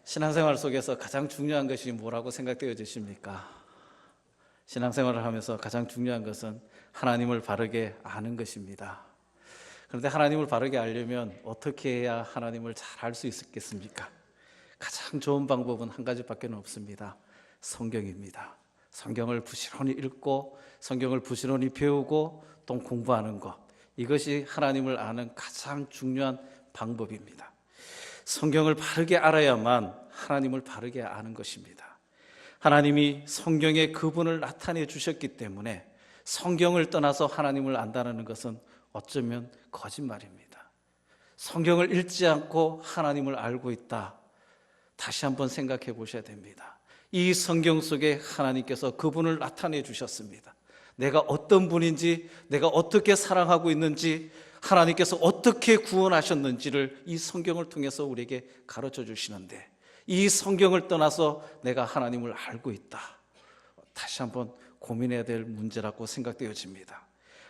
신앙생활 속에서 가장 중요한 것이 뭐라고 생각되어지십니까? 신앙생활을 하면서 가장 중요한 것은 하나님을 바르게 아는 것입니다. 그런데 하나님을 바르게 알려면 어떻게 해야 하나님을 잘 알 수 있겠습니까? 가장 좋은 방법은 한 가지밖에 없습니다. 성경입니다. 성경을 부지런히 읽고 성경을 부지런히 배우고 또 공부하는 것, 이것이 하나님을 아는 가장 중요한 방법입니다. 성경을 바르게 알아야만 하나님을 바르게 아는 것입니다. 하나님이 성경에 그분을 나타내 주셨기 때문에 성경을 떠나서 하나님을 안다는 것은 어쩌면 거짓말입니다. 성경을 읽지 않고 하나님을 알고 있다. 다시 한번 생각해 보셔야 됩니다. 이 성경 속에 하나님께서 그분을 나타내 주셨습니다. 내가 어떤 분인지, 내가 어떻게 사랑하고 있는지, 하나님께서 어떻게 구원하셨는지를 이 성경을 통해서 우리에게 가르쳐 주시는데, 이 성경을 떠나서 내가 하나님을 알고 있다. 다시 한번 고민해야 될 문제라고 생각되어집니다.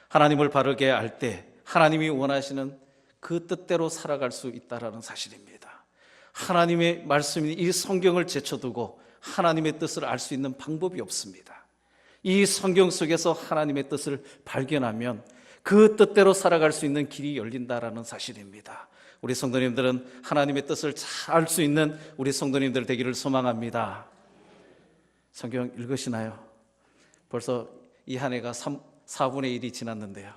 하나님을 바르게 알 때 하나님이 원하시는 그 뜻대로 살아갈 수 있다는 사실입니다. 하나님의 말씀인 이 성경을 제쳐두고 하나님의 뜻을 알 수 있는 방법이 없습니다. 이 성경 속에서 하나님의 뜻을 발견하면 그 뜻대로 살아갈 수 있는 길이 열린다라는 사실입니다. 우리 성도님들은 하나님의 뜻을 잘 알 수 있는 우리 성도님들 되기를 소망합니다. 성경 읽으시나요? 벌써 이 한 해가 4분의 1이 지났는데요.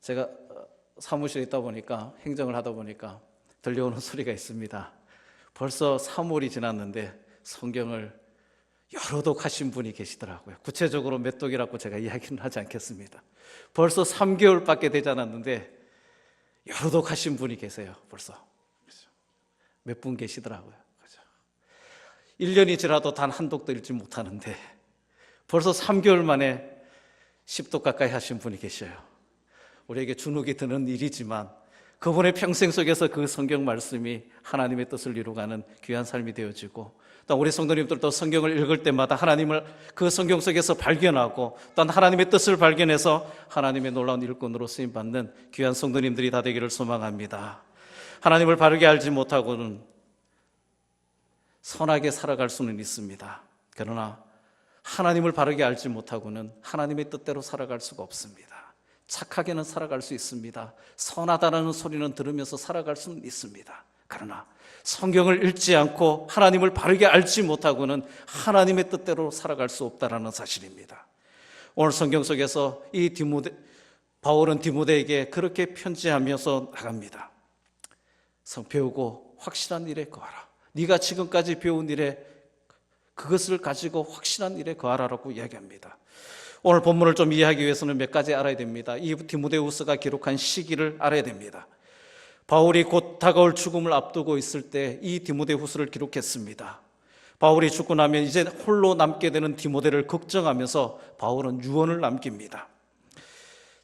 제가 사무실에 있다 보니까, 행정을 하다 보니까 들려오는 소리가 있습니다. 벌써 3월이 지났는데 성경을 여러 독 하신 분이 계시더라고요. 구체적으로 몇 독이라고 제가 이야기는 하지 않겠습니다. 벌써 3개월밖에 되지 않았는데 여러 독 하신 분이 계세요. 벌써 몇 분 계시더라고요. 1년이 지나도 단 한 독도 읽지 못하는데 벌써 3개월 만에 10독 가까이 하신 분이 계셔요. 우리에게 주눅이 드는 일이지만 그분의 평생 속에서 그 성경 말씀이 하나님의 뜻을 이루어가는 귀한 삶이 되어지고, 또 우리 성도님들도 성경을 읽을 때마다 하나님을 그 성경 속에서 발견하고 또 하나님의 뜻을 발견해서 하나님의 놀라운 일꾼으로 쓰임받는 귀한 성도님들이 다 되기를 소망합니다. 하나님을 바르게 알지 못하고는 선하게 살아갈 수는 있습니다. 그러나 하나님을 바르게 알지 못하고는 하나님의 뜻대로 살아갈 수가 없습니다. 착하게는 살아갈 수 있습니다. 선하다는 소리는 들으면서 살아갈 수는 있습니다. 그러나 성경을 읽지 않고 하나님을 바르게 알지 못하고는 하나님의 뜻대로 살아갈 수 없다는 사실입니다. 오늘 성경 속에서 바울은 디모데에게 그렇게 편지하면서 나갑니다. 배우고 확실한 일에 거하라. 네가 지금까지 배운 일에 그것을 가지고 확실한 일에 거하라라고 이야기합니다. 오늘 본문을 좀 이해하기 위해서는 몇 가지 알아야 됩니다. 이 디모데후서가 기록한 시기를 알아야 됩니다. 바울이 곧 다가올 죽음을 앞두고 있을 때 이 디모데후서를 기록했습니다. 바울이 죽고 나면 이제 홀로 남게 되는 디모데를 걱정하면서 바울은 유언을 남깁니다.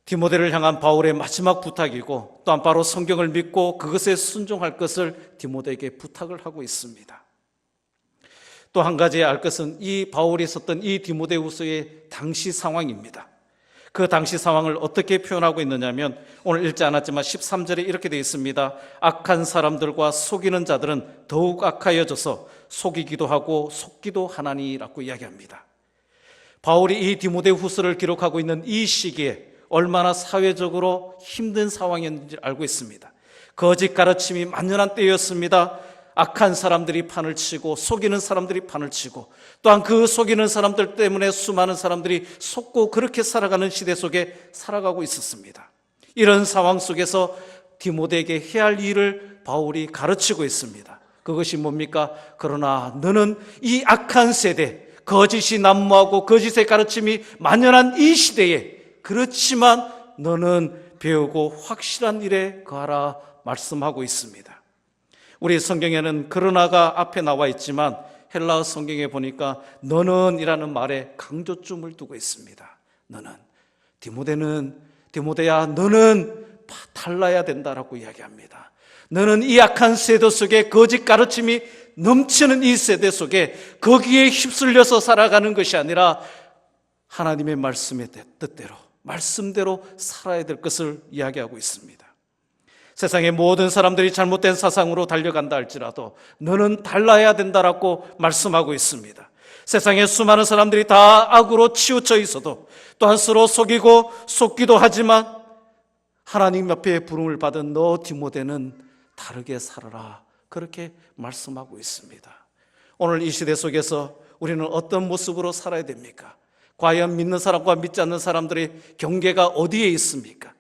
디모데를 향한 바울의 마지막 부탁이고, 또한 바로 성경을 믿고 그것에 순종할 것을 디모데에게 부탁을 하고 있습니다. 또 한 가지 알 것은 이 바울이 썼던 이 디모데후서의 당시 상황입니다. 그 당시 상황을 어떻게 표현하고 있느냐면, 오늘 읽지 않았지만 13절에 이렇게 되어 있습니다. 악한 사람들과 속이는 자들은 더욱 악하여져서 속이기도 하고 속기도 하나니라고 이야기합니다. 바울이 이 디모데후서를 기록하고 있는 이 시기에 얼마나 사회적으로 힘든 상황이었는지 알고 있습니다. 거짓 가르침이 만연한 때였습니다. 악한 사람들이 판을 치고 속이는 사람들이 판을 치고, 또한 그 속이는 사람들 때문에 수많은 사람들이 속고 그렇게 살아가는 시대 속에 살아가고 있었습니다. 이런 상황 속에서 디모데에게 해야 할 일을 바울이 가르치고 있습니다. 그것이 뭡니까? 그러나 너는 이 악한 세대, 거짓이 난무하고 거짓의 가르침이 만연한 이 시대에, 그렇지만 너는 배우고 확실한 일에 거하라 말씀하고 있습니다. 우리 성경에는 그러나가 앞에 나와 있지만 헬라어 성경에 보니까 너는 이라는 말에 강조점을 두고 있습니다. 너는, 디모데야 너는 달라야 된다라고 이야기합니다. 너는 이 악한 세대 속에 거짓 가르침이 넘치는 이 세대 속에 거기에 휩쓸려서 살아가는 것이 아니라 하나님의 말씀의 뜻대로, 말씀대로 살아야 될 것을 이야기하고 있습니다. 세상의 모든 사람들이 잘못된 사상으로 달려간다 할지라도 너는 달라야 된다라고 말씀하고 있습니다. 세상에 수많은 사람들이 다 악으로 치우쳐 있어도 또한 서로 속이고 속기도 하지만 하나님 옆에 부름을 받은 너 디모데는 다르게 살아라, 그렇게 말씀하고 있습니다. 오늘 이 시대 속에서 우리는 어떤 모습으로 살아야 됩니까? 과연 믿는 사람과 믿지 않는 사람들의 경계가 어디에 있습니까?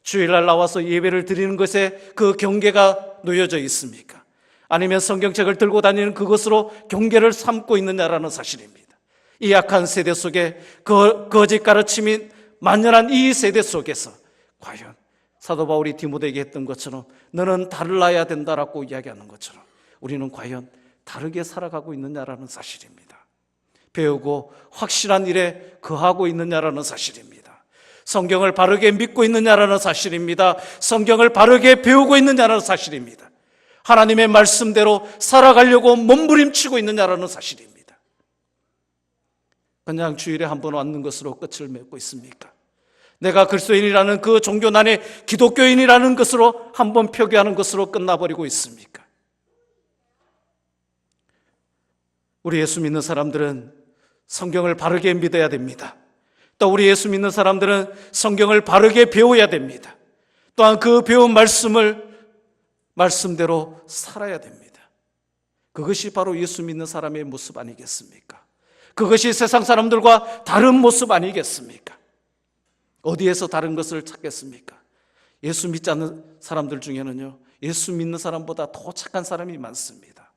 주일날 나와서 예배를 드리는 것에 그 경계가 놓여져 있습니까? 아니면 성경책을 들고 다니는 그것으로 경계를 삼고 있느냐라는 사실입니다. 이 악한 세대 속에 거짓 가르침이 만연한 이 세대 속에서 과연 사도 바울이 디모데에게 했던 것처럼 너는 달라야 된다라고 이야기하는 것처럼 우리는 과연 다르게 살아가고 있느냐라는 사실입니다. 배우고 확실한 일에 거하고 있느냐라는 사실입니다. 성경을 바르게 믿고 있느냐라는 사실입니다. 성경을 바르게 배우고 있느냐라는 사실입니다. 하나님의 말씀대로 살아가려고 몸부림치고 있느냐라는 사실입니다. 그냥 주일에 한 번 왔는 것으로 끝을 맺고 있습니까? 내가 그리스도인이라는 그 종교난의 기독교인이라는 것으로 한 번 표기하는 것으로 끝나버리고 있습니까? 우리 예수 믿는 사람들은 성경을 바르게 믿어야 됩니다. 또 우리 예수 믿는 사람들은 성경을 바르게 배워야 됩니다. 또한 그 배운 말씀대로 살아야 됩니다. 그것이 바로 예수 믿는 사람의 모습 아니겠습니까? 그것이 세상 사람들과 다른 모습 아니겠습니까? 어디에서 다른 것을 찾겠습니까? 예수 믿지 않는 사람들 중에는요, 예수 믿는 사람보다 더 착한 사람이 많습니다.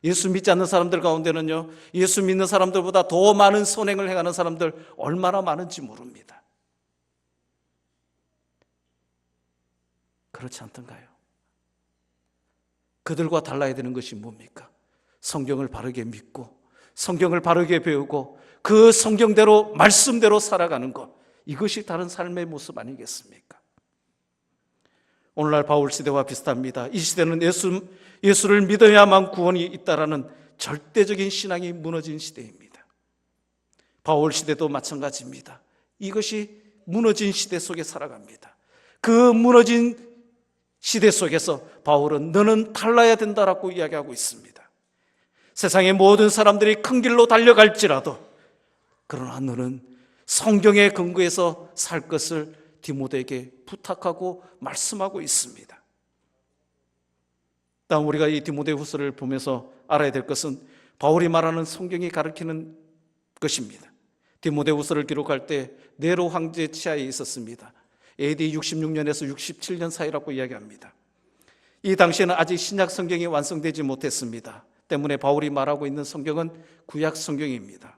예수 믿지 않는 사람들 가운데는요, 예수 믿는 사람들보다 더 많은 선행을 행하는 사람들 얼마나 많은지 모릅니다. 그렇지 않던가요? 그들과 달라야 되는 것이 뭡니까? 성경을 바르게 믿고 성경을 바르게 배우고 그 성경대로 말씀대로 살아가는 것, 이것이 다른 삶의 모습 아니겠습니까? 오늘날 바울 시대와 비슷합니다. 이 시대는 예수를 믿어야만 구원이 있다라는 절대적인 신앙이 무너진 시대입니다. 바울 시대도 마찬가지입니다. 이것이 무너진 시대 속에 살아갑니다. 그 무너진 시대 속에서 바울은 너는 달라야 된다라고 이야기하고 있습니다. 세상의 모든 사람들이 큰 길로 달려갈지라도 그러나 너는 성경의 근거에서 살 것을 디모데에게 부탁하고 말씀하고 있습니다. 다음 우리가 이 디모데 후서를 보면서 알아야 될 것은 바울이 말하는 성경이 가르치는 것입니다. 디모데 후서를 기록할 때 네로 황제 치하에 있었습니다. AD 66년에서 67년 사이라고 이야기합니다. 이 당시에는 아직 신약 성경이 완성되지 못했습니다. 때문에 바울이 말하고 있는 성경은 구약 성경입니다.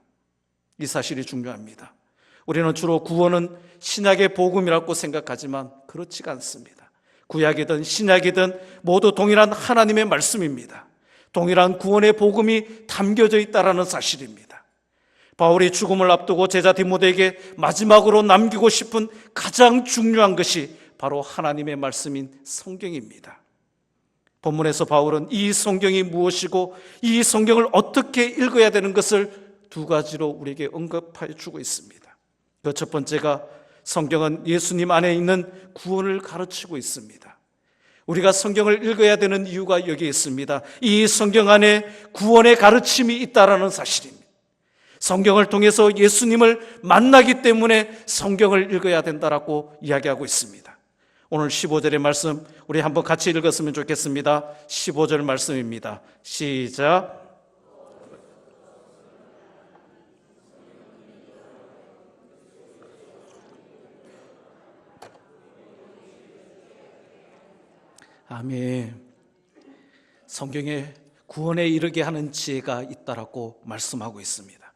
이 사실이 중요합니다. 우리는 주로 구원은 신약의 복음이라고 생각하지만 그렇지가 않습니다. 구약이든 신약이든 모두 동일한 하나님의 말씀입니다. 동일한 구원의 복음이 담겨져 있다는 사실입니다. 바울이 죽음을 앞두고 제자 디모데에게 마지막으로 남기고 싶은 가장 중요한 것이 바로 하나님의 말씀인 성경입니다. 본문에서 바울은 이 성경이 무엇이고 이 성경을 어떻게 읽어야 되는 것을 두 가지로 우리에게 언급해 주고 있습니다. 그 첫 번째가 성경은 예수님 안에 있는 구원을 가르치고 있습니다. 우리가 성경을 읽어야 되는 이유가 여기에 있습니다. 이 성경 안에 구원의 가르침이 있다는 사실입니다. 성경을 통해서 예수님을 만나기 때문에 성경을 읽어야 된다라고 이야기하고 있습니다. 오늘 15절의 말씀 우리 한번 같이 읽었으면 좋겠습니다. 15절 말씀입니다. 시작. 아멘. 성경에 구원에 이르게 하는 지혜가 있다라고 말씀하고 있습니다.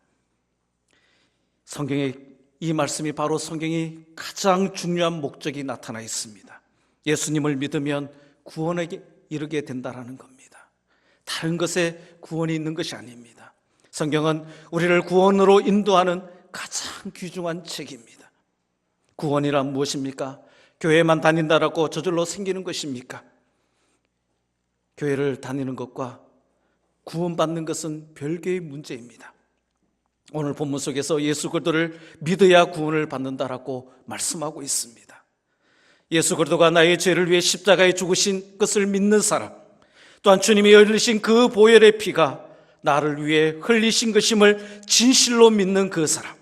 성경에 이 말씀이 바로 성경이 가장 중요한 목적이 나타나 있습니다. 예수님을 믿으면 구원에 이르게 된다라는 겁니다. 다른 것에 구원이 있는 것이 아닙니다. 성경은 우리를 구원으로 인도하는 가장 귀중한 책입니다. 구원이란 무엇입니까? 교회만 다닌다라고 저절로 생기는 것입니까? 교회를 다니는 것과 구원받는 것은 별개의 문제입니다. 오늘 본문 속에서 예수 그리스도를 믿어야 구원을 받는다라고 말씀하고 있습니다. 예수 그리스도가 나의 죄를 위해 십자가에 죽으신 것을 믿는 사람, 또한 주님이 흘리신 그 보혈의 피가 나를 위해 흘리신 것임을 진실로 믿는 그 사람,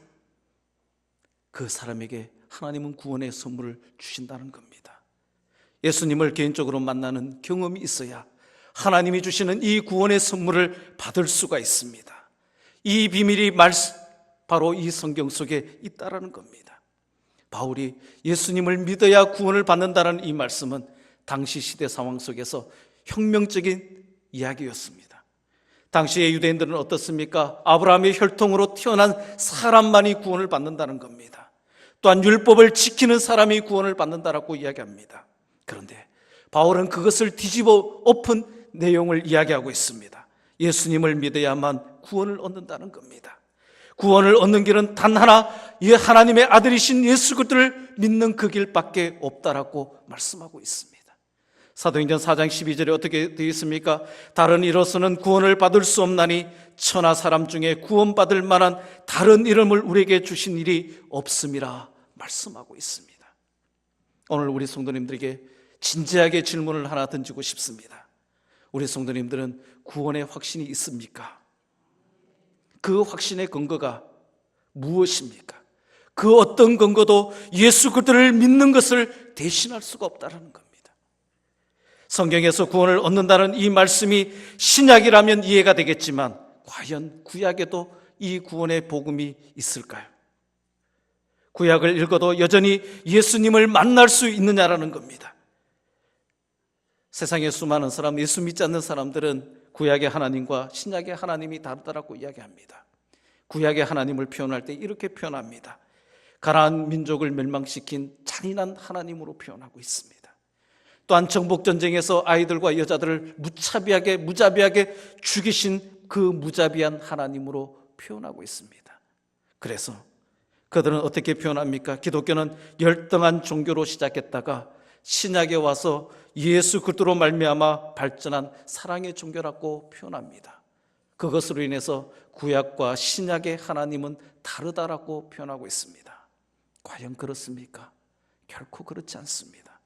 그 사람에게 하나님은 구원의 선물을 주신다는 겁니다. 예수님을 개인적으로 만나는 경험이 있어야 하나님이 주시는 이 구원의 선물을 받을 수가 있습니다. 이 비밀이 바로 이 성경 속에 있다라는 겁니다. 바울이 예수님을 믿어야 구원을 받는다는 이 말씀은 당시 시대 상황 속에서 혁명적인 이야기였습니다. 당시의 유대인들은 어떻습니까? 아브라함의 혈통으로 태어난 사람만이 구원을 받는다는 겁니다. 또한 율법을 지키는 사람이 구원을 받는다라고 이야기합니다. 그런데 바울은 그것을 뒤집어 엎은 내용을 이야기하고 있습니다. 예수님을 믿어야만 구원을 얻는다는 겁니다. 구원을 얻는 길은 단 하나, 하나님의 아들이신 예수 그리스도를 믿는 그 길밖에 없다라고 말씀하고 있습니다. 사도행전 4장 12절에 어떻게 되어 있습니까? 다른 이로서는 구원을 받을 수 없나니 천하 사람 중에 구원받을 만한 다른 이름을 우리에게 주신 일이 없음이라 말씀하고 있습니다. 오늘 우리 성도님들에게 진지하게 질문을 하나 던지고 싶습니다. 우리 성도님들은 구원의 확신이 있습니까? 그 확신의 근거가 무엇입니까? 그 어떤 근거도 예수 그리스도를 믿는 것을 대신할 수가 없다는 겁니다. 성경에서 구원을 얻는다는 이 말씀이 신약이라면 이해가 되겠지만 과연 구약에도 이 구원의 복음이 있을까요? 구약을 읽어도 여전히 예수님을 만날 수 있느냐라는 겁니다. 세상에 수많은 사람, 예수 믿지 않는 사람들은 구약의 하나님과 신약의 하나님이 다르다라고 이야기합니다. 구약의 하나님을 표현할 때 이렇게 표현합니다. 가나안 민족을 멸망시킨 잔인한 하나님으로 표현하고 있습니다. 또한 정복전쟁에서 아이들과 여자들을 무자비하게 죽이신 그 무자비한 하나님으로 표현하고 있습니다. 그래서 그들은 어떻게 표현합니까? 기독교는 열등한 종교로 시작했다가 신약에 와서 예수 그리스도로 말미암아 발전한 사랑의 종교라고 표현합니다. 그것으로 인해서 구약과 신약의 하나님은 다르다라고 표현하고 있습니다. 과연 그렇습니까? 결코 그렇지 않습니다.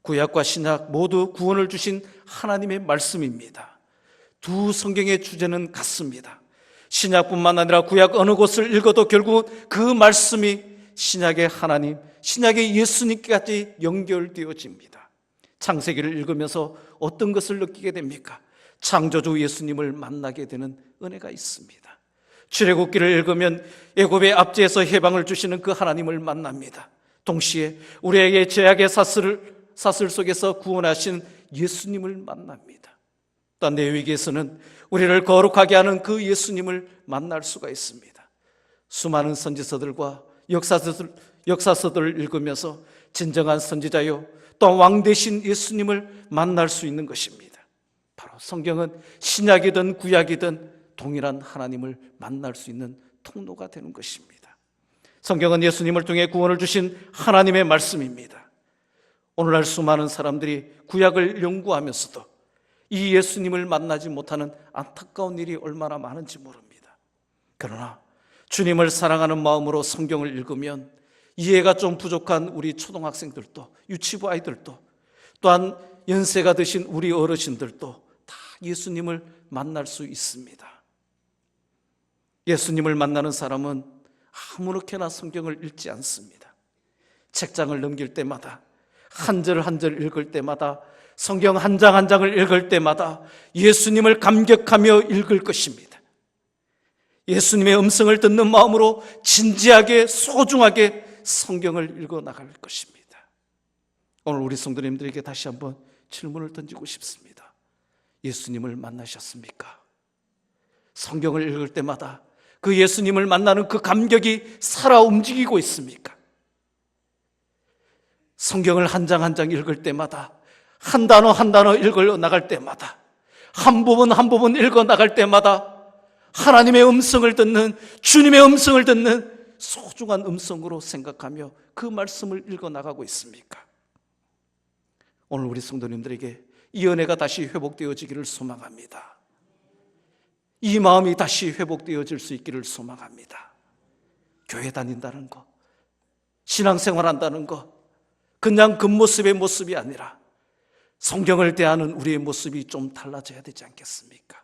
구약과 신약 모두 구원을 주신 하나님의 말씀입니다. 두 성경의 주제는 같습니다. 신약뿐만 아니라 구약 어느 곳을 읽어도 결국 그 말씀이 신약의 하나님, 신약의 예수님까지 연결되어집니다. 창세기를 읽으면서 어떤 것을 느끼게 됩니까? 창조주 예수님을 만나게 되는 은혜가 있습니다. 출애굽기를 읽으면 애굽의 압제에서 해방을 주시는 그 하나님을 만납니다. 동시에 우리에게 죄악의 사슬 속에서 구원하신 예수님을 만납니다. 또한 레위기에서는 우리를 거룩하게 하는 그 예수님을 만날 수가 있습니다. 수많은 선지서들과 역사서들을 읽으면서 진정한 선지자요 또 왕 되신 예수님을 만날 수 있는 것입니다. 바로 성경은 신약이든 구약이든 동일한 하나님을 만날 수 있는 통로가 되는 것입니다. 성경은 예수님을 통해 구원을 주신 하나님의 말씀입니다. 오늘날 수많은 사람들이 구약을 연구하면서도 이 예수님을 만나지 못하는 안타까운 일이 얼마나 많은지 모릅니다. 그러나 주님을 사랑하는 마음으로 성경을 읽으면 이해가 좀 부족한 우리 초등학생들도 유치부 아이들도 또한 연세가 드신 우리 어르신들도 다 예수님을 만날 수 있습니다. 예수님을 만나는 사람은 아무렇게나 성경을 읽지 않습니다. 책장을 넘길 때마다 한 절 한 절 읽을 때마다 성경 한 장 한 장을 읽을 때마다 예수님을 감격하며 읽을 것입니다. 예수님의 음성을 듣는 마음으로 진지하게 소중하게 성경을 읽어 나갈 것입니다. 오늘 우리 성도님들에게 다시 한번 질문을 던지고 싶습니다. 예수님을 만나셨습니까? 성경을 읽을 때마다 그 예수님을 만나는 그 감격이 살아 움직이고 있습니까? 성경을 한 장 한 장 읽을 때마다 한 단어 한 단어 읽어 나갈 때마다 한 부분 한 부분 읽어 나갈 때마다 하나님의 음성을 듣는 주님의 음성을 듣는 소중한 음성으로 생각하며 그 말씀을 읽어 나가고 있습니까? 오늘 우리 성도님들에게 이 은혜가 다시 회복되어지기를 소망합니다. 이 마음이 다시 회복되어질 수 있기를 소망합니다. 교회 다닌다는 것, 신앙생활 한다는 것, 그냥 겉모습의 모습이 아니라 성경을 대하는 우리의 모습이 좀 달라져야 되지 않겠습니까?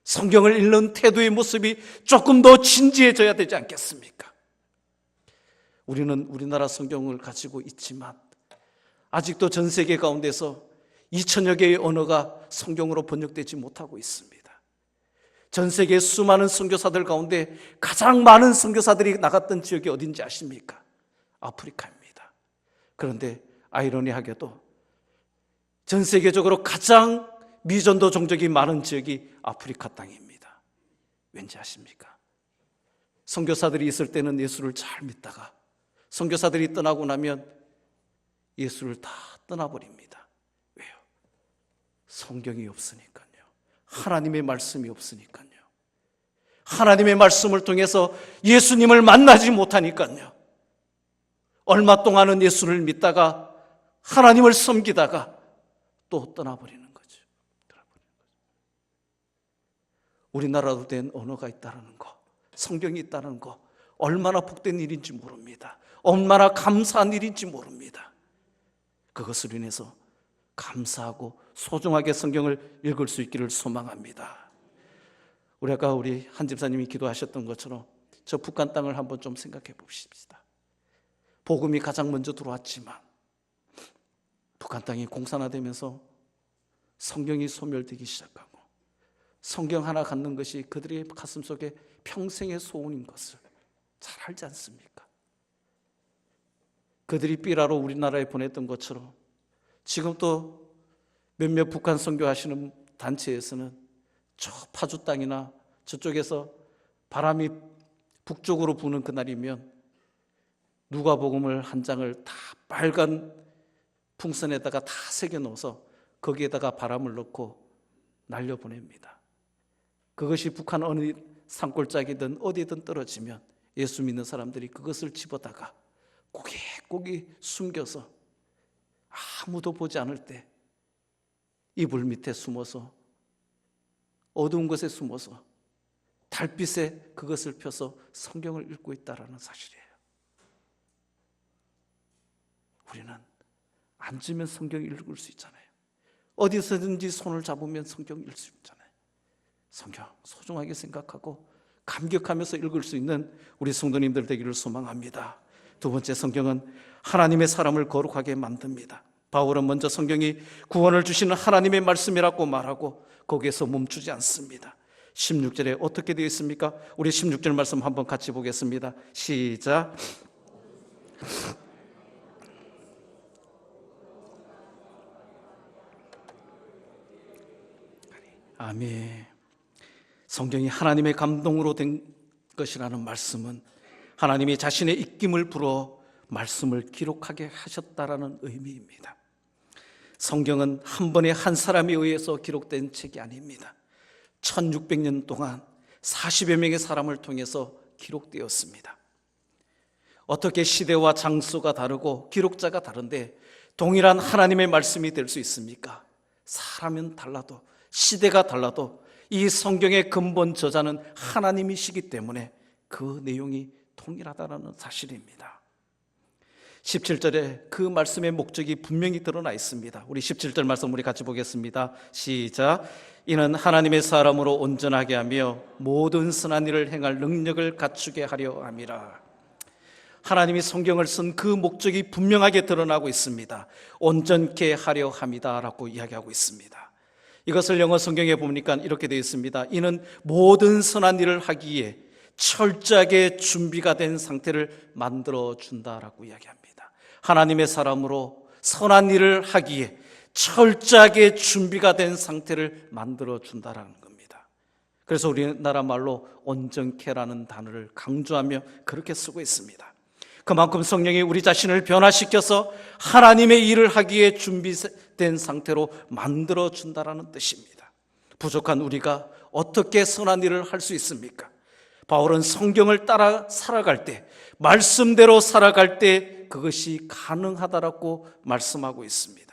성경을 읽는 태도의 모습이 조금 더 진지해져야 되지 않겠습니까? 우리는 우리나라 성경을 가지고 있지만 아직도 전 세계 가운데서 2000여 개의 언어가 성경으로 번역되지 못하고 있습니다. 전 세계 수많은 선교사들 가운데 가장 많은 선교사들이 나갔던 지역이 어딘지 아십니까? 아프리카입니다. 그런데 아이러니하게도 전 세계적으로 가장 미전도 종족이 많은 지역이 아프리카 땅입니다. 왠지 아십니까? 선교사들이 있을 때는 예수를 잘 믿다가 선교사들이 떠나고 나면 예수를 다 떠나버립니다. 왜요? 성경이 없으니까요. 하나님의 말씀이 없으니까요. 하나님의 말씀을 통해서 예수님을 만나지 못하니까요. 얼마 동안은 예수를 믿다가 하나님을 섬기다가 또 떠나버리는 거죠. 우리나라도 된 언어가 있다는 거, 성경이 있다는 거 얼마나 복된 일인지 모릅니다. 얼마나 감사한 일인지 모릅니다. 그것으로 인해서 감사하고 소중하게 성경을 읽을 수 있기를 소망합니다. 아까 우리 한 집사님이 기도하셨던 것처럼 저 북한 땅을 한번 좀 생각해 봅시다. 복음이 가장 먼저 들어왔지만 북한 땅이 공산화되면서 성경이 소멸되기 시작하고 성경 하나 갖는 것이 그들의 가슴 속에 평생의 소원인 것을 잘 알지 않습니까? 그들이 삐라로 우리나라에 보냈던 것처럼 지금 또 몇몇 북한 선교하시는 단체에서는 저 파주 땅이나 저쪽에서 바람이 북쪽으로 부는 그날이면 누가복음을 한 장을 다 빨간 풍선에다가 다 새겨 넣어서 거기에다가 바람을 넣고 날려보냅니다. 그것이 북한 어느 산골짜기든 어디든 떨어지면 예수 믿는 사람들이 그것을 집어다가 고개고개 숨겨서 아무도 보지 않을 때 이불 밑에 숨어서 어두운 곳에 숨어서 달빛에 그것을 펴서 성경을 읽고 있다는 사실이에요. 우리는 앉으면 성경 읽을 수 있잖아요. 어디서든지 손을 잡으면 성경 읽을 수 있잖아요. 성경 소중하게 생각하고 감격하면서 읽을 수 있는 우리 성도님들 되기를 소망합니다. 두 번째, 성경은 하나님의 사람을 거룩하게 만듭니다. 바울은 먼저 성경이 구원을 주시는 하나님의 말씀이라고 말하고 거기에서 멈추지 않습니다. 16절에 어떻게 되어 있습니까? 우리 16절 말씀 한번 같이 보겠습니다. 시작. 아멘. 성경이 하나님의 감동으로 된 것이라는 말씀은 하나님이 자신의 입김을 불어 말씀을 기록하게 하셨다라는 의미입니다. 성경은 한 번에 한 사람에 의해서 기록된 책이 아닙니다. 1600년 동안 40여 명의 사람을 통해서 기록되었습니다. 어떻게 시대와 장소가 다르고 기록자가 다른데 동일한 하나님의 말씀이 될 수 있습니까? 사람은 달라도 시대가 달라도 이 성경의 근본 저자는 하나님이시기 때문에 그 내용이 통일하다는 사실입니다. 17절에 그 말씀의 목적이 분명히 드러나 있습니다. 우리 17절 말씀 우리 같이 보겠습니다. 시작. 이는 하나님의 사람으로 온전하게 하며 모든 선한 일을 행할 능력을 갖추게 하려 함이라. 하나님이 성경을 쓴 그 목적이 분명하게 드러나고 있습니다. 온전케 하려 함이다라고 이야기하고 있습니다. 이것을 영어 성경에 보니까 이렇게 되어 있습니다. 이는 모든 선한 일을 하기에 철저하게 준비가 된 상태를 만들어 준다라고 이야기합니다. 하나님의 사람으로 선한 일을 하기에 철저하게 준비가 된 상태를 만들어 준다라는 겁니다. 그래서 우리나라 말로 온전케라는 단어를 강조하며 그렇게 쓰고 있습니다. 그만큼 성령이 우리 자신을 변화시켜서 하나님의 일을 하기에 준비된 상태로 만들어 준다라는 뜻입니다. 부족한 우리가 어떻게 선한 일을 할 수 있습니까? 바울은 성경을 따라 살아갈 때, 말씀대로 살아갈 때 그것이 가능하다라고 말씀하고 있습니다.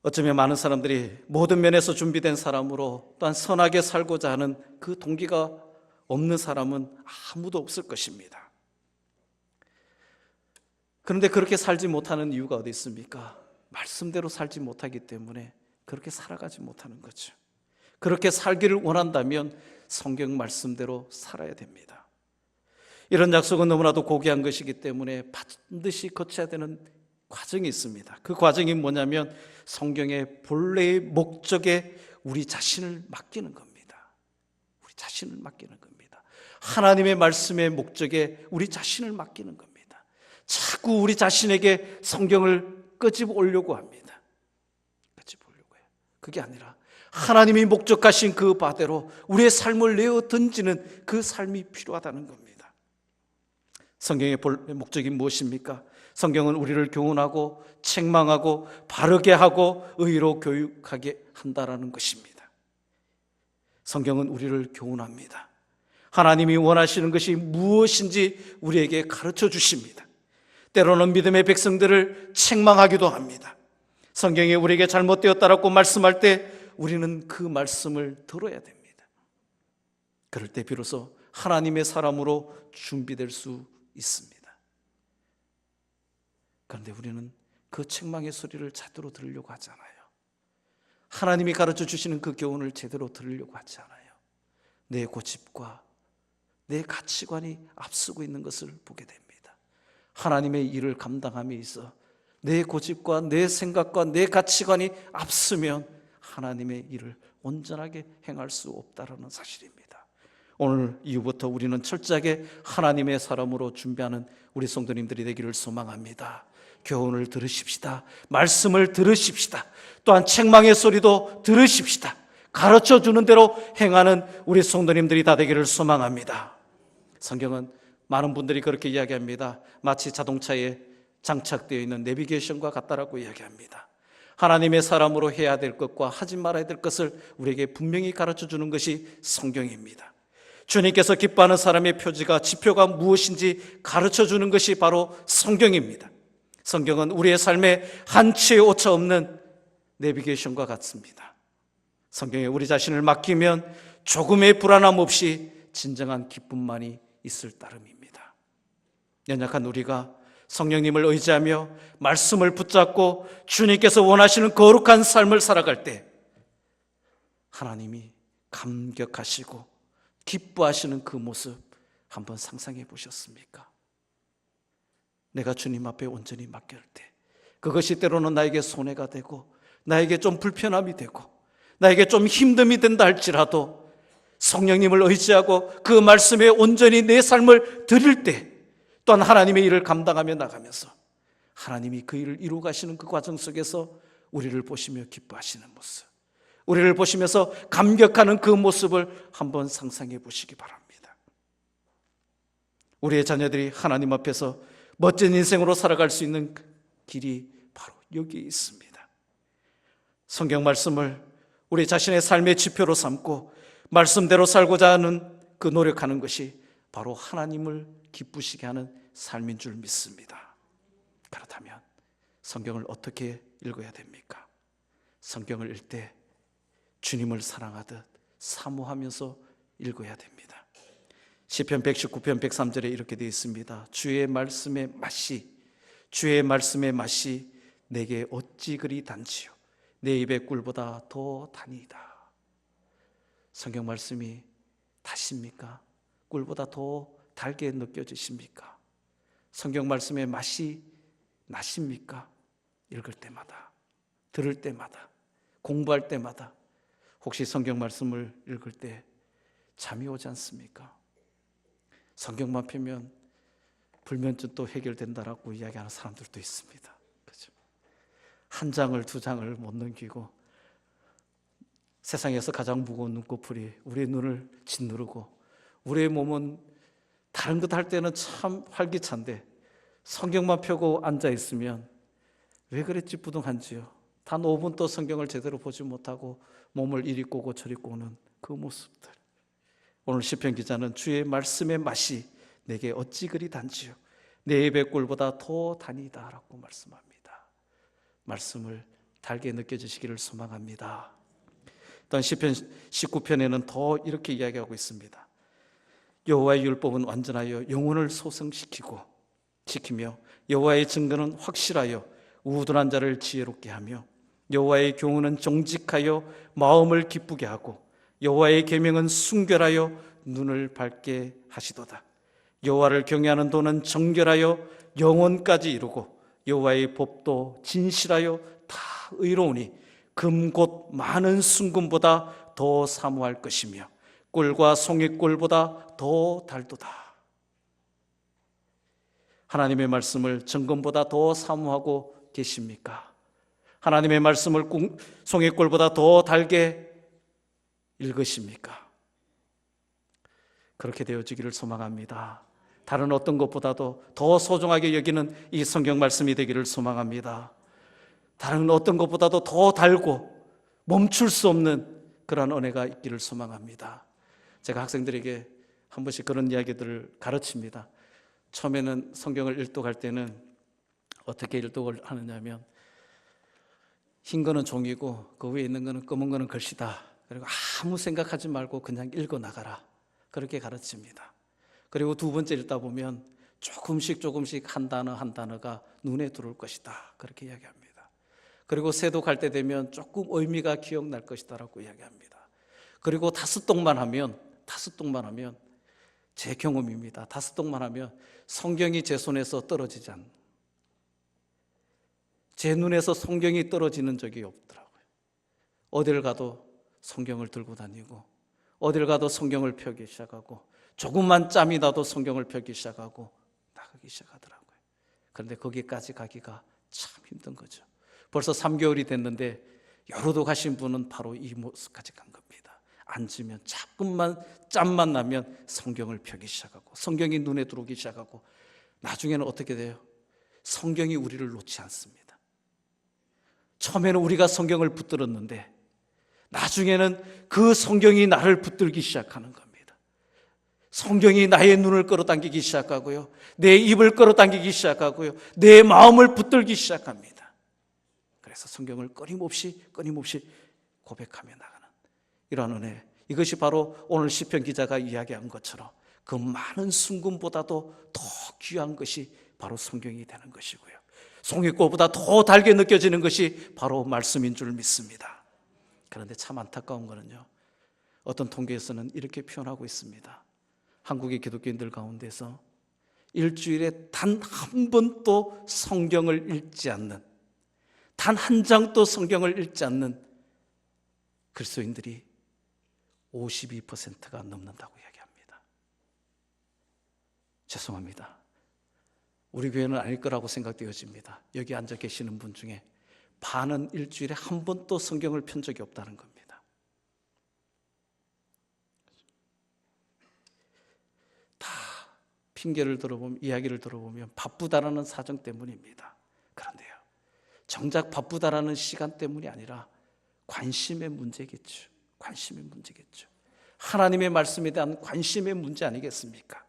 어쩌면 많은 사람들이 모든 면에서 준비된 사람으로 또한 선하게 살고자 하는 그 동기가 없는 사람은 아무도 없을 것입니다. 그런데 그렇게 살지 못하는 이유가 어디 있습니까? 말씀대로 살지 못하기 때문에 그렇게 살아가지 못하는 거죠. 그렇게 살기를 원한다면 성경 말씀대로 살아야 됩니다. 이런 약속은 너무나도 고귀한 것이기 때문에 반드시 거쳐야 되는 과정이 있습니다. 그 과정이 뭐냐면 성경의 본래의 목적에 우리 자신을 맡기는 겁니다. 우리 자신을 맡기는 겁니다. 하나님의 말씀의 목적에 우리 자신을 맡기는 겁니다. 자꾸 우리 자신에게 성경을 끄집어 오려고 합니다. 끄집어 오려고 해요. 그게 아니라 하나님이 목적하신 그 바대로 우리의 삶을 내어 던지는 그 삶이 필요하다는 겁니다. 성경의 목적이 무엇입니까? 성경은 우리를 교훈하고 책망하고 바르게 하고 의로 교육하게 한다라는 것입니다. 성경은 우리를 교훈합니다. 하나님이 원하시는 것이 무엇인지 우리에게 가르쳐 주십니다. 때로는 믿음의 백성들을 책망하기도 합니다. 성경이 우리에게 잘못되었다라고 말씀할 때 우리는 그 말씀을 들어야 됩니다. 그럴 때 비로소 하나님의 사람으로 준비될 수 있습니다. 그런데 우리는 그 책망의 소리를 제대로 들으려고 하지 않아요. 하나님이 가르쳐 주시는 그 교훈을 제대로 들으려고 하지 않아요. 내 고집과 내 가치관이 앞서고 있는 것을 보게 됩니다. 하나님의 일을 감당함에 있어 내 고집과 내 생각과 내 가치관이 앞서면 하나님의 일을 온전하게 행할 수 없다는 사실입니다. 오늘 이후부터 우리는 철저하게 하나님의 사람으로 준비하는 우리 성도님들이 되기를 소망합니다. 교훈을 들으십시다. 말씀을 들으십시다. 또한 책망의 소리도 들으십시다. 가르쳐 주는 대로 행하는 우리 성도님들이 다 되기를 소망합니다. 성경은 많은 분들이 그렇게 이야기합니다. 마치 자동차에 장착되어 있는 내비게이션과 같다라고 이야기합니다. 하나님의 사람으로 해야 될 것과 하지 말아야 될 것을 우리에게 분명히 가르쳐 주는 것이 성경입니다. 주님께서 기뻐하는 사람의 표지가 지표가 무엇인지 가르쳐 주는 것이 바로 성경입니다. 성경은 우리의 삶에 한치의 오차 없는 내비게이션과 같습니다. 성경에 우리 자신을 맡기면 조금의 불안함 없이 진정한 기쁨만이 있을 따름입니다. 연약한 우리가 성령님을 의지하며 말씀을 붙잡고 주님께서 원하시는 거룩한 삶을 살아갈 때 하나님이 감격하시고 기뻐하시는 그 모습 한번 상상해 보셨습니까? 내가 주님 앞에 온전히 맡길 때 그것이 때로는 나에게 손해가 되고 나에게 좀 불편함이 되고 나에게 좀 힘듦이 된다 할지라도 성령님을 의지하고 그 말씀에 온전히 내 삶을 드릴 때 또한 하나님의 일을 감당하며 나가면서 하나님이 그 일을 이루어 가시는 그 과정 속에서 우리를 보시며 기뻐하시는 모습, 우리를 보시면서 감격하는 그 모습을 한번 상상해 보시기 바랍니다. 우리의 자녀들이 하나님 앞에서 멋진 인생으로 살아갈 수 있는 길이 바로 여기에 있습니다. 성경 말씀을 우리 자신의 삶의 지표로 삼고 말씀대로 살고자 하는 그 노력하는 것이 바로 하나님을 기쁘시게 하는 삶인 줄 믿습니다. 그렇다면 성경을 어떻게 읽어야 됩니까? 성경을 읽을 때 주님을 사랑하듯 사모하면서 읽어야 됩니다. 시편 119편 103절에 이렇게 되어 있습니다. 주의 말씀의 맛이 내게 어찌 그리 단지요 내 입의 꿀보다 더 다니이다. 성경 말씀이 다십니까? 꿀보다 더 달게 느껴지십니까? 성경 말씀의 맛이 나십니까? 읽을 때마다, 들을 때마다, 공부할 때마다 혹시 성경 말씀을 읽을 때 잠이 오지 않습니까? 성경만 펴면 불면증도 해결된다라고 이야기하는 사람들도 있습니다. 그렇죠? 한 장을 두 장을 못 넘기고 세상에서 가장 무거운 눈꺼풀이 우리의 눈을 짓누르고 우리의 몸은 다른 것 할 때는 참 활기찬데 성경만 펴고 앉아 있으면 왜 그랬지 부둥한지요. 단 5분 또 성경을 제대로 보지 못하고 몸을 이리 꼬고 저리 꼬는 그 모습들. 오늘 시편 기자는 주의 말씀의 맛이 내게 어찌 그리 단지요 내 입의 꿀보다 더 다니다라고 말씀합니다. 말씀을 달게 느껴지시기를 소망합니다. 또한 시편 19편에는 더 이렇게 이야기하고 있습니다. 여호와의 율법은 완전하여 영혼을 소성시키고 지키며 여호와의 증거는 확실하여 우둔한 자를 지혜롭게 하며 여호와의 교훈은 정직하여 마음을 기쁘게 하고 여호와의 계명은 순결하여 눈을 밝게 하시도다. 여호와를 경외하는 도는 정결하여 영혼까지 이루고 여호와의 법도 진실하여 다 의로우니 금 곧 많은 순금보다 더 사모할 것이며 꿀과 송이꿀보다 더 달도다. 하나님의 말씀을 정금보다 더 사모하고 계십니까? 하나님의 말씀을 송이꿀보다 더 달게 읽으십니까? 그렇게 되어지기를 소망합니다. 다른 어떤 것보다도 더 소중하게 여기는 이 성경 말씀이 되기를 소망합니다. 다른 어떤 것보다도 더 달고 멈출 수 없는 그러한 은혜가 있기를 소망합니다. 제가 학생들에게 한 번씩 그런 이야기들을 가르칩니다. 처음에는 성경을 일독할 때는 어떻게 일독을 하느냐면 흰 거는 종이고 그 위에 있는 거는 검은 거는 글씨다. 그리고 아무 생각하지 말고 그냥 읽어 나가라. 그렇게 가르칩니다. 그리고 두 번째 읽다 보면 조금씩 한 단어 한 단어가 눈에 들어올 것이다. 그렇게 이야기합니다. 그리고 세독할 때 되면 조금 의미가 기억날 것이다라고 이야기합니다. 그리고 다섯 독만 하면 제 경험입니다. 다섯 독만 하면 성경이 제 손에서 떨어지지 않는, 제 눈에서 성경이 떨어지는 적이 없더라고요. 어딜 가도 성경을 들고 다니고 어딜 가도 성경을 펴기 시작하고 조금만 짬이 나도 성경을 펴기 시작하고 나가기 시작하더라고요. 그런데 거기까지 가기가 참 힘든 거죠. 벌써 3개월이 됐는데 여로도 가신 분은 바로 이 모습까지 간 겁니다. 앉으면 조금만 짬만 나면 성경을 펴기 시작하고 성경이 눈에 들어오기 시작하고 나중에는 어떻게 돼요? 성경이 우리를 놓지 않습니다. 처음에는 우리가 성경을 붙들었는데 나중에는 그 성경이 나를 붙들기 시작하는 겁니다. 성경이 나의 눈을 끌어당기기 시작하고요, 내 입을 끌어당기기 시작하고요, 내 마음을 붙들기 시작합니다. 그래서 성경을 끊임없이 고백하며 나가는 이러한 은혜, 이것이 바로 오늘 시편 기자가 이야기한 것처럼 그 많은 순금보다도 더 귀한 것이 바로 성경이 되는 것이고요, 송이꽃보다 더 달게 느껴지는 것이 바로 말씀인 줄 믿습니다. 그런데 참 안타까운 거는요, 어떤 통계에서는 이렇게 표현하고 있습니다. 한국의 기독교인들 가운데서 일주일에 단 한 번도 성경을 읽지 않는, 단 한 장도 성경을 읽지 않는 그리스도인들이 52%가 넘는다고 이야기합니다. 죄송합니다. 우리 교회는 아닐 거라고 생각되어집니다. 여기 앉아 계시는 분 중에 반은 일주일에 한 번도 성경을 편 적이 없다는 겁니다. 다 핑계를 들어보면, 이야기를 들어보면 바쁘다라는 사정 때문입니다. 그런데요, 정작 바쁘다라는 시간 때문이 아니라 관심의 문제겠죠. 관심의 문제겠죠. 하나님의 말씀에 대한 관심의 문제 아니겠습니까?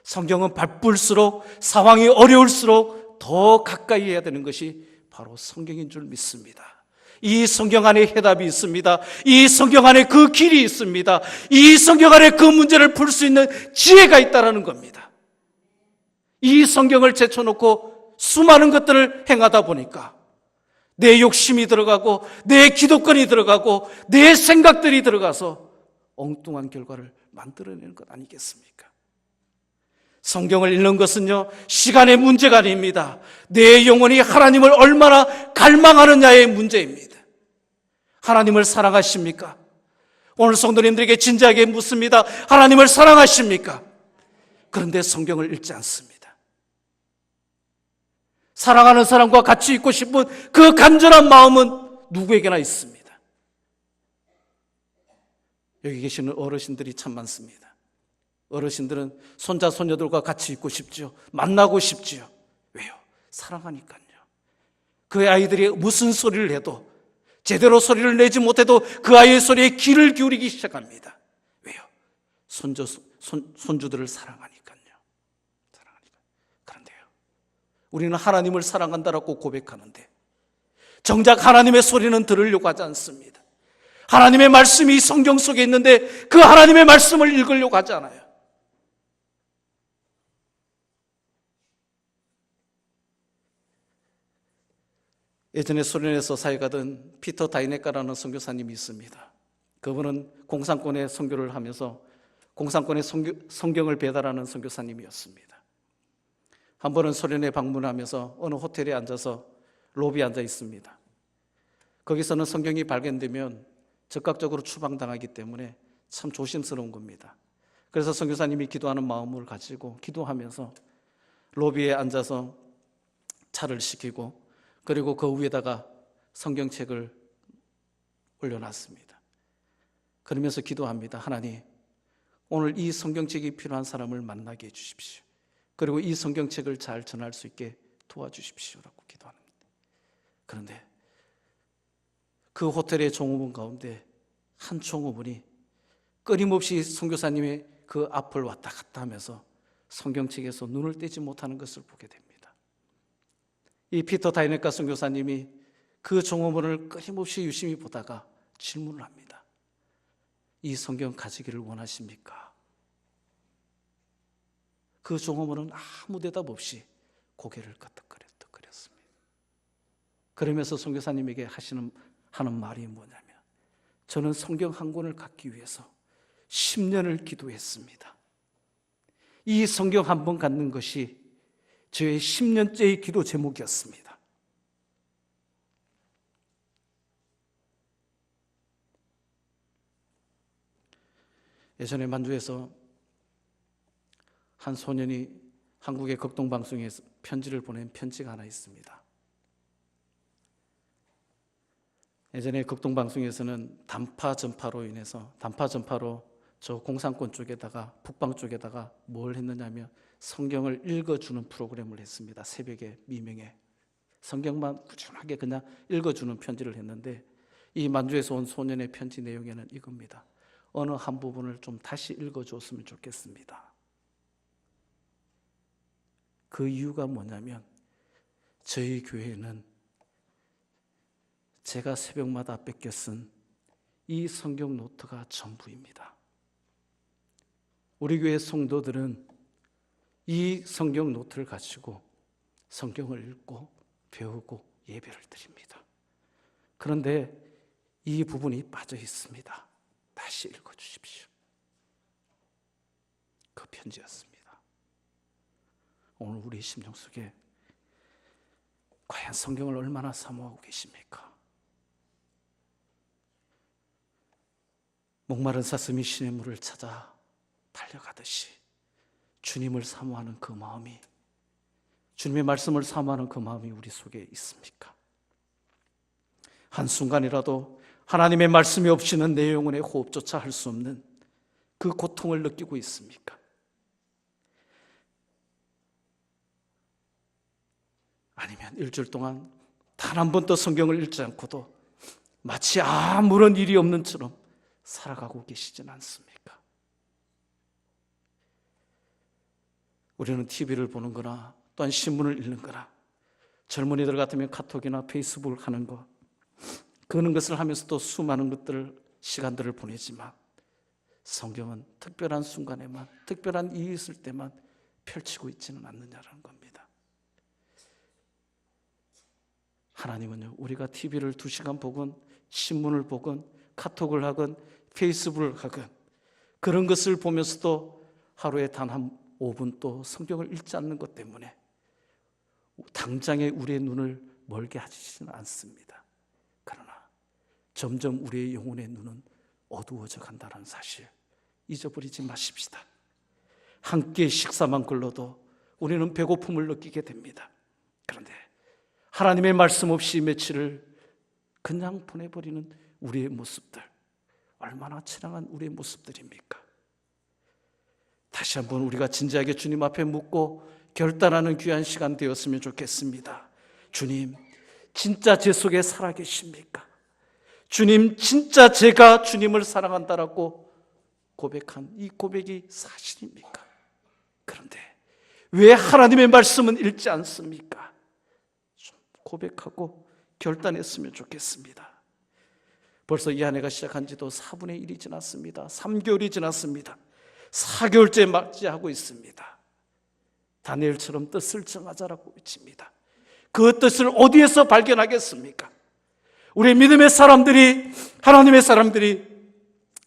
성경은 바쁠수록, 상황이 어려울수록 더 가까이 해야 되는 것이 바로 성경인 줄 믿습니다. 이 성경 안에 해답이 있습니다. 이 성경 안에 그 길이 있습니다. 이 성경 안에 그 문제를 풀 수 있는 지혜가 있다는 겁니다. 이 성경을 제쳐놓고 수많은 것들을 행하다 보니까 내 욕심이 들어가고 내 기도권이 들어가고 내 생각들이 들어가서 엉뚱한 결과를 만들어내는 것 아니겠습니까? 성경을 읽는 것은요, 시간의 문제가 아닙니다. 내 영혼이 하나님을 얼마나 갈망하느냐의 문제입니다. 하나님을 사랑하십니까? 오늘 성도님들에게 진지하게 묻습니다. 하나님을 사랑하십니까? 그런데 성경을 읽지 않습니다. 사랑하는 사람과 같이 있고 싶은 그 간절한 마음은 누구에게나 있습니다. 여기 계시는 어르신들이 참 많습니다. 어르신들은 손자 손녀들과 같이 있고 싶죠. 만나고 싶지요. 왜요? 사랑하니까요. 그 아이들이 무슨 소리를 해도, 제대로 소리를 내지 못해도 그 아이의 소리에 귀를 기울이기 시작합니다. 왜요? 손주들을 사랑하니까요. 그런데요, 우리는 하나님을 사랑한다라고 고백하는데 정작 하나님의 소리는 들으려고 하지 않습니다. 하나님의 말씀이 성경 속에 있는데 그 하나님의 말씀을 읽으려고 하지 않아요. 예전에 소련에서 사역하던 피터 다이네카라는 선교사님이 있습니다. 그분은 공산권에 선교를 하면서 공산권에 성경을 배달하는 선교사님이었습니다. 한 번은 소련에 방문하면서 어느 호텔에 앉아서 로비에 앉아 있습니다. 거기서는 성경이 발견되면 즉각적으로 추방당하기 때문에 참 조심스러운 겁니다. 그래서 선교사님이 기도하는 마음을 가지고 기도하면서 로비에 앉아서 차를 시키고 그리고 그 위에다가 성경책을 올려놨습니다. 그러면서 기도합니다. 하나님, 오늘 이 성경책이 필요한 사람을 만나게 해주십시오. 그리고 이 성경책을 잘 전할 수 있게 도와주십시오라고 기도합니다. 그런데 그 호텔의 종업원 가운데 한 종업원이 끊임없이 선교사님의 그 앞을 왔다 갔다 하면서 성경책에서 눈을 떼지 못하는 것을 보게 됩니다. 이 피터 다이네카 선교사님이 그 종업원을 끊임없이 유심히 보다가 질문을 합니다. 이 성경 가지기를 원하십니까? 그 종업원은 아무 대답 없이 고개를 끄덕거렸습니다. 그러면서 선교사님에게 하는 말이 뭐냐면, 저는 성경 한 권을 갖기 위해서 10년을 기도했습니다. 이 성경 한 번 갖는 것이 저의 10년째의 기도 제목이었습니다. 예전에 만주에서 한 소년이 한국의 극동방송에 편지를 보낸 편지가 하나 있습니다. 예전에 극동방송에서는 단파 전파로 인해서 저 공산권 쪽에다가 북방 쪽에다가 뭘 했느냐면 성경을 읽어주는 프로그램을 했습니다. 새벽에 미명에 성경만 꾸준하게 그냥 읽어주는 편지를 했는데, 이 만주에서 온 소년의 편지 내용에는 이겁니다. 어느 한 부분을 좀 다시 읽어줬으면 좋겠습니다. 그 이유가 뭐냐면, 저희 교회는 제가 새벽마다 뺏겨 쓴 이 성경 노트가 전부입니다. 우리 교회 성도들은 이 성경 노트를 가지고 성경을 읽고 배우고 예배를 드립니다. 그런데 이 부분이 빠져 있습니다. 다시 읽어주십시오. 그 편지였습니다. 오늘 우리 심령 속에 과연 성경을 얼마나 사모하고 계십니까? 목마른 사슴이 신의 물을 찾아 달려가듯이 주님을 사모하는 그 마음이, 주님의 말씀을 사모하는 그 마음이 우리 속에 있습니까? 한순간이라도 하나님의 말씀이 없이는 내 영혼의 호흡조차 할 수 없는 그 고통을 느끼고 있습니까? 아니면 일주일 동안 단 한 번도 성경을 읽지 않고도 마치 아무런 일이 없는 처럼 살아가고 계시진 않습니까? 우리는 TV를 보는 거나 또한 신문을 읽는 거나, 젊은이들 같으면 카톡이나 페이스북을 하는 거, 그런 것을 하면서도 수많은 시간들을 보내지만 성경은 특별한 순간에만, 특별한 일이 있을 때만 펼치고 있지는 않느냐라는 겁니다. 하나님은요, 우리가 TV를 2시간 보건 신문을 보건 카톡을 하건 페이스북을 하건 그런 것을 보면서도 하루에 단 한 5분 또 성경을 읽지 않는 것 때문에 당장에 우리의 눈을 멀게 하시지는 않습니다. 그러나 점점 우리의 영혼의 눈은 어두워져 간다는 사실 잊어버리지 마십시다. 한 끼의 식사만 걸러도 우리는 배고픔을 느끼게 됩니다. 그런데 하나님의 말씀 없이 며칠을 그냥 보내버리는 우리의 모습들, 얼마나 처량한 우리의 모습들입니까? 다시 한번 우리가 진지하게 주님 앞에 묻고 결단하는 귀한 시간 되었으면 좋겠습니다. 주님, 진짜 제 속에 살아계십니까? 주님, 진짜 제가 주님을 사랑한다라고 고백한 이 고백이 사실입니까? 그런데 왜 하나님의 말씀은 읽지 않습니까? 좀 고백하고 결단했으면 좋겠습니다. 벌써 이 한 해가 시작한 지도 4분의 1이 지났습니다. 3개월이 지났습니다. 4개월째 맞이하고 있습니다. 다니엘처럼 뜻을 정하자라고 외칩니다. 그 뜻을 어디에서 발견하겠습니까? 우리 믿음의 사람들이, 하나님의 사람들이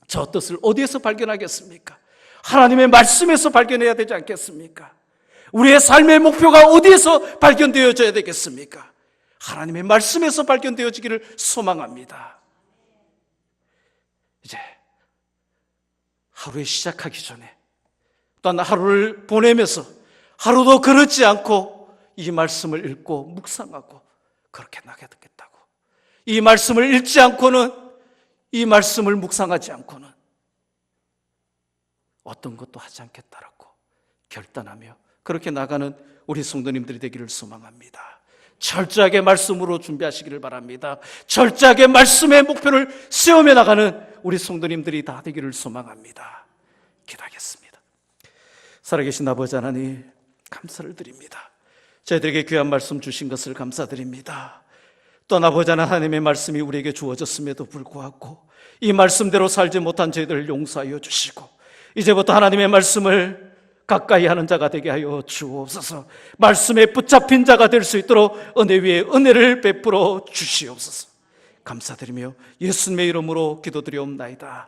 저 뜻을 어디에서 발견하겠습니까? 하나님의 말씀에서 발견해야 되지 않겠습니까? 우리의 삶의 목표가 어디에서 발견되어져야 되겠습니까? 하나님의 말씀에서 발견되어지기를 소망합니다. 이제 하루에 시작하기 전에 또한 하루를 보내면서 하루도 그렇지 않고 이 말씀을 읽고 묵상하고 그렇게 나가겠다고. 이 말씀을 읽지 않고는, 이 말씀을 묵상하지 않고는 어떤 것도 하지 않겠다라고 결단하며 그렇게 나가는 우리 성도님들이 되기를 소망합니다. 철저하게 말씀으로 준비하시기를 바랍니다. 철저하게 말씀의 목표를 세우며 나가는 우리 성도님들이 다 되기를 소망합니다. 기도하겠습니다. 살아계신 아버지 하나님, 감사를 드립니다. 저희들에게 귀한 말씀 주신 것을 감사드립니다. 또한 아버지 하나님의 말씀이 우리에게 주어졌음에도 불구하고 이 말씀대로 살지 못한 저희들을 용서하여 주시고 이제부터 하나님의 말씀을 가까이 하는 자가 되게 하여 주옵소서. 말씀에 붙잡힌 자가 될 수 있도록 은혜 위에 은혜를 베풀어 주시옵소서. 감사드리며 예수님의 이름으로 기도드리옵나이다.